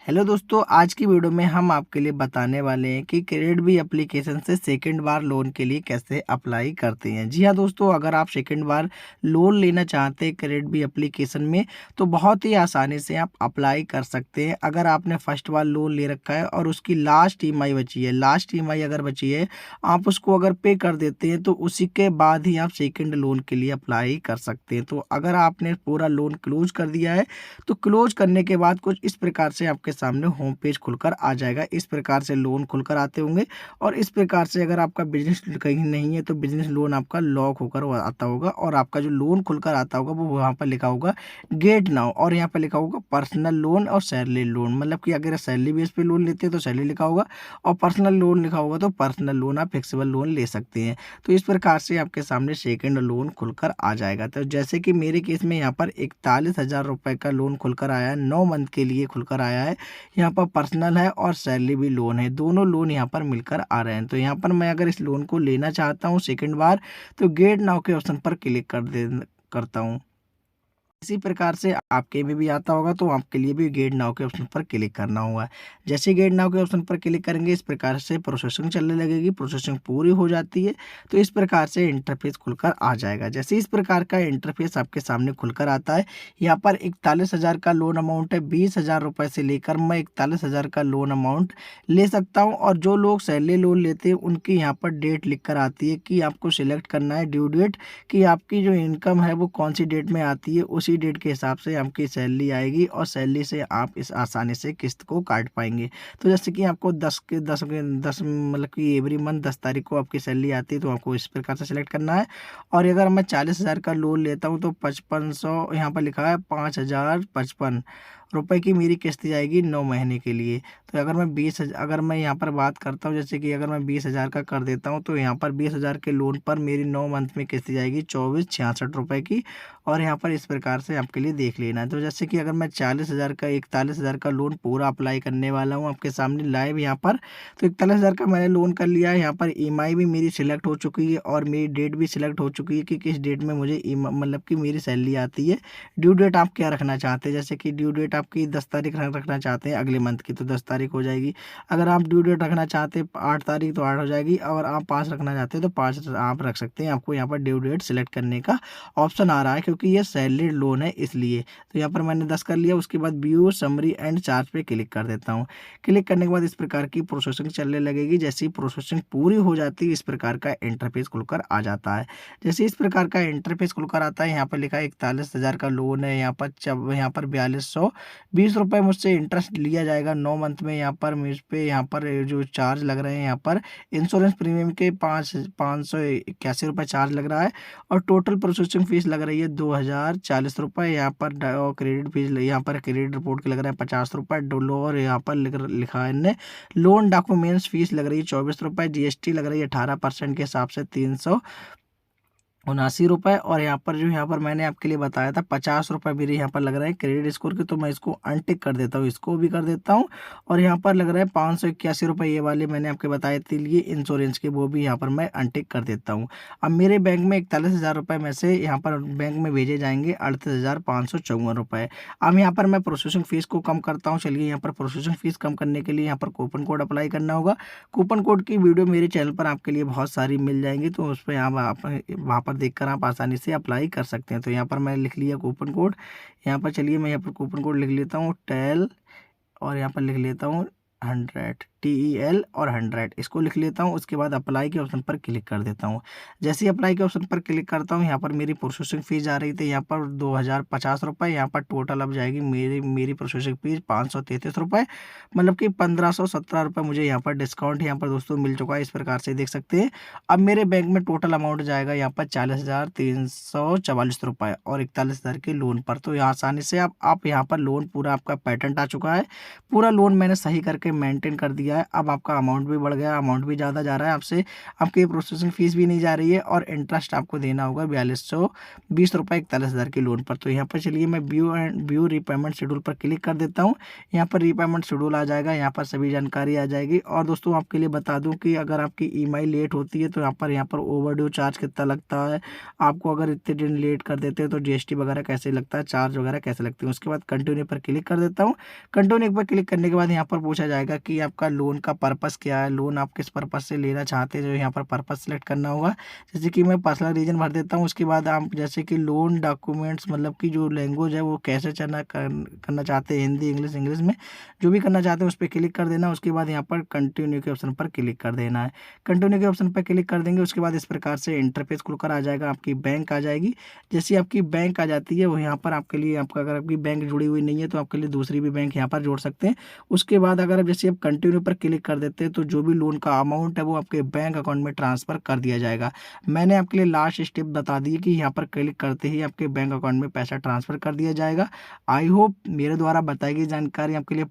Hello दोस्तों, आज की वीडियो में हम आपके लिए बताने वाले हैं कि क्रेडिट बी एप्लीकेशन से सेकंड बार लोन के लिए कैसे अप्लाई करते हैं। जी हाँ दोस्तों, अगर आप सेकंड बार लोन लेना चाहते हैं क्रेडिट बी एप्लीकेशन में तो बहुत ही आसानी से आप अप्लाई कर सकते हैं। अगर आपने फर्स्ट बार लोन ले रखा है और उसकी लास्ट ईएमआई बची है, अगर बची है, आप उसको अगर पे कर देते हैं तो उसी के बाद ही आप सेकेंड लोन के लिए अप्लाई कर सकते हैं। तो अगर आपने पूरा लोन क्लोज कर दिया है तो क्लोज करने के बाद कुछ इस प्रकार से आपके सामने होम पेज खुलकर आ जाएगा। इस प्रकार से लोन खुलकर आते होंगे और इस प्रकार से अगर आपका बिजनेस कहीं नहीं है तो बिजनेस लोन आपका लॉक होकर आता होगा और आपका जो लोन खुलकर आता होगा वो वहाँ पर लिखा होगा गेट नाउ और यहाँ पर लिखा होगा पर्सनल लोन और सैलरी लोन। मतलब कि अगर सैलरी बेस पे लोन लेते हैं तो सैलरी लिखा होगा और पर्सनल लोन लिखा होगा तो पर्सनल लोन आप फ्लेक्सिबल लोन ले सकते हैं। तो इस प्रकार से आपके सामने सेकेंड लोन खुलकर आ जाएगा। तो जैसे कि मेरे केस में यहाँ पर 41,000 रुपये का लोन खुलकर आया है, 9 मंथ के लिए खुलकर आया है। यहाँ पर पर्सनल है और सैलरी भी लोन है, दोनों लोन यहाँ पर मिलकर आ रहे हैं। तो यहाँ पर मैं अगर इस लोन को लेना चाहता हूँ सेकंड बार तो गेट नाउ के ऑप्शन पर क्लिक करता हूँ। इसी प्रकार से आपके में भी आता होगा तो आपके लिए भी गेट नाउ के ऑप्शन पर क्लिक करना होगा। जैसे गेट नाउ के ऑप्शन पर क्लिक करेंगे इस प्रकार से प्रोसेसिंग चलने लगेगी। प्रोसेसिंग पूरी हो जाती है तो इस प्रकार से इंटरफेस खुलकर आ जाएगा। जैसे इस प्रकार का इंटरफेस आपके सामने खुलकर आता है, यहाँ पर 41,000 का लोन अमाउंट है। 20,000 रुपये से लेकर मैं 41,000 का लोन अमाउंट ले सकता हूँ। और जो लोग सैलरी लोन लेते हैं उनकी यहाँ पर डेट लिख कर आती है कि आपको सिलेक्ट करना है ड्यू डेट, कि आपकी जो इनकम है वो कौन सी डेट में आती है, उसी डेट के हिसाब से आपकी सैलरी आएगी और सैलरी से आप इस आसानी से किस्त को काट पाएंगे। तो जैसे कि आपको 10 मतलब कि एवरी मंथ 10 तारीख को आपकी सैलरी आती है तो आपको इस प्रकार से सिलेक्ट करना है। और अगर मैं 40,000 का लोन लेता हूँ तो 5500 यहाँ पर लिखा है 5,055 रुपए की मेरी किस्त जाएगी 9 महीने के लिए। तो अगर मैं यहाँ पर बात करता हूँ, जैसे कि अगर मैं 20,000 का कर देता हूँ तो यहाँ पर 20,000 के लोन पर मेरी 9 मंथ में किस्त जाएगी 2466 रुपये की। और यहाँ पर इस प्रकार से आपके लिए देख लेना है। तो जैसे कि अगर मैं 41,000 का लोन पूरा अप्लाई करने वाला हूँ आपके सामने लाइव यहाँ पर, तो 41,000 का मैंने लोन कर लिया है। यहाँ पर ईएमआई भी मेरी सिलेक्ट हो चुकी है और मेरी डेट भी सिलेक्ट हो चुकी है कि किस डेट में मुझे मतलब कि मेरी सैलरी आती है। ड्यू डेट आप क्या रखना चाहते हैं, जैसे कि ड्यू डेट आपकी 10 तारीख रखना चाहते हैं अगले मंथ की तो 10 तारीख हो जाएगी। अगर आप ड्यू डेट रखना चाहते हैं 8 तारीख तो 8 हो जाएगी। अगर आप 5 रखना चाहते हैं तो 5 आप रख सकते हैं। आपको यहाँ पर ड्यू डेट सिलेक्ट करने का ऑप्शन आ रहा है क्योंकि ये सैलरी लोन है इसलिए। तो यहाँ पर मैंने 10 कर लिया। उसके बाद व्यू समरी एंड चार्ज पे क्लिक कर देता हूँ। क्लिक करने के बाद इस प्रकार की प्रोसेसिंग चलने लगेगी। जैसे ही प्रोसेसिंग पूरी हो जाती है इस प्रकार का इंटरफेस खुलकर आ जाता है। जैसे इस प्रकार का इंटरफेस खुलकर आता है, यहाँ पर लिखा है 41,000 का लोन है। यहाँ पर 4220 रुपये मुझसे इंटरेस्ट लिया जाएगा 9 मंथ में। यहाँ पर मुझ पे यहाँ पर जो चार्ज लग रहे हैं, यहाँ पर इंश्योरेंस प्रीमियम के 581 रुपये चार्ज लग रहा है और टोटल प्रोसेसिंग फीस लग रही है 2,040 रुपये। यहाँ पर क्रेडिट फीस यहाँ पर क्रेडिट रिपोर्ट के लग रहे हैं 50 रुपये डोलो। और यहाँ पर लिखा है इनने लोन डॉक्यूमेंट्स फीस लग रही है 24 रुपये। जीएसटी लग रही है 18% के हिसाब से 379 रुपये। और यहाँ पर मैंने आपके लिए बताया था 50 रुपये मेरे यहाँ पर लग रहा है क्रेडिट स्कोर के, तो मैं इसको अनटिक कर देता हूँ, इसको भी कर देता हूँ। और यहाँ पर लग रहा है 581 रुपये ये वाले मैंने आपके बताए थे लिए इंश्योरेंस के, वो भी यहाँ पर मैं अनटिक कर देता हूँ। अब मेरे बैंक में 41,000 रुपये में से यहाँ पर बैंक में भेजे जाएंगे 38,554 रुपये। अब यहाँ पर मैं प्रोसेसिंग फीस को कम करता हूँ। चलिए, यहाँ पर प्रोसेसिंग फीस कम करने के लिए यहाँ पर कूपन कोड अप्लाई करना होगा। कूपन कोड की वीडियो मेरे चैनल पर आपके लिए बहुत सारी मिल जाएंगी, तो उस पर आप वहाँ पर देखकर आप आसानी से अप्लाई कर सकते हैं। तो यहाँ पर मैंने लिख लिया कूपन कोड। यहाँ पर चलिए मैं यहाँ पर कूपन कोड लिख लेता हूँ टेल और यहाँ पर लिख लेता हूँ 100 TEL और 100 इसको लिख लेता हूँ। उसके बाद अप्लाई के ऑप्शन पर क्लिक कर देता हूँ। जैसे ही अप्लाई के ऑप्शन पर क्लिक करता हूँ यहाँ पर मेरी प्रोसेसिंग फीस आ रही थी यहाँ पर 2,050 रुपये। यहाँ पर टोटल अब जाएगी मेरी प्रोसेसिंग फीस 533 रुपये, मतलब कि 1,517 रुपये मुझे यहाँ पर डिस्काउंट यहाँ पर दोस्तों मिल चुका है। इस प्रकार से देख सकते हैं। अब मेरे बैंक में टोटल अमाउंट जाएगा यहाँ पर 40,344 रुपये और 41,000 के लोन पर। तो यहाँ आसानी से आप यहाँ पर लोन पूरा आपका पैटर्न आ चुका है। पूरा लोन मैंने सही करके मेंटेन कर दिया गया है, अब आपका अमाउंट भी बढ़ गया, अमाउंट भी ज़्यादा जा रहा है आपसे, आपकी प्रोसेसिंग फ़ीस भी नहीं जा रही है और इंटरेस्ट आपको देना होगा ₹4220 41,000 के लोन पर। तो यहाँ पर चलिए मैं व्यू रीपेमेंट शेड्यूल पर क्लिक कर देता हूँ। यहाँ पर रीपेमेंट शेड्यूल आ जाएगा, यहाँ पर सभी जानकारी आ जाएगी। और दोस्तों आपके लिए बता दूँ कि अगर आपकी ईएमआई लेट होती है तो यहाँ पर ओवरड्यू चार्ज कितना लगता है, आपको अगर इतने दिन लेट कर देते हैं तो जीएसटी वगैरह कैसे लगता है, चार्ज वगैरह कैसे लगते हैं। उसके बाद कंटिन्यू पर क्लिक कर देता हूँ। कंटिन्यू पर क्लिक करने के बाद यहाँ पर पूछा जाएगा कि आपका लोन का पर्पस क्या है, लोन आप किस पर्पस से लेना चाहते हैं, जो यहाँ पर पर्पस सेलेक्ट करना होगा। जैसे कि मैं पर्सनल रीजन भर देता हूँ। उसके बाद आप जैसे कि लोन डॉक्यूमेंट्स मतलब कि जो लैंग्वेज है वो कैसे करना चाहते हैं, हिंदी इंग्लिश में जो भी करना चाहते हैं उस पर क्लिक कर देना। उसके बाद यहाँ पर कंटिन्यू के ऑप्शन पर क्लिक कर देना है। कंटिन्यू के ऑप्शन पर क्लिक कर देंगे, उसके बाद इस प्रकार से इंटरफेस खुलकर आ जाएगा, आपकी बैंक आ जाएगी। जैसे ही आपकी बैंक आ जाती है वो यहाँ पर आपके लिए आपका अगर आपकी बैंक जुड़ी हुई नहीं है तो आपके लिए दूसरी भी बैंक यहाँ पर जोड़ सकते हैं। उसके बाद अगर आप जैसे आप कंटिन्यू पर क्लिक कर देते हैं तो जो भी लोन का अमाउंट है वो आपके बैंक अकाउंट में ट्रांसफ़र कर दिया जाएगा। मैंने आपके लिए लास्ट स्टेप बता दी कि यहाँ पर क्लिक करते ही आपके बैंक अकाउंट में पैसा ट्रांसफ़र कर दिया जाएगा। आई होप मेरे द्वारा बताई गई जानकारी आपके लिए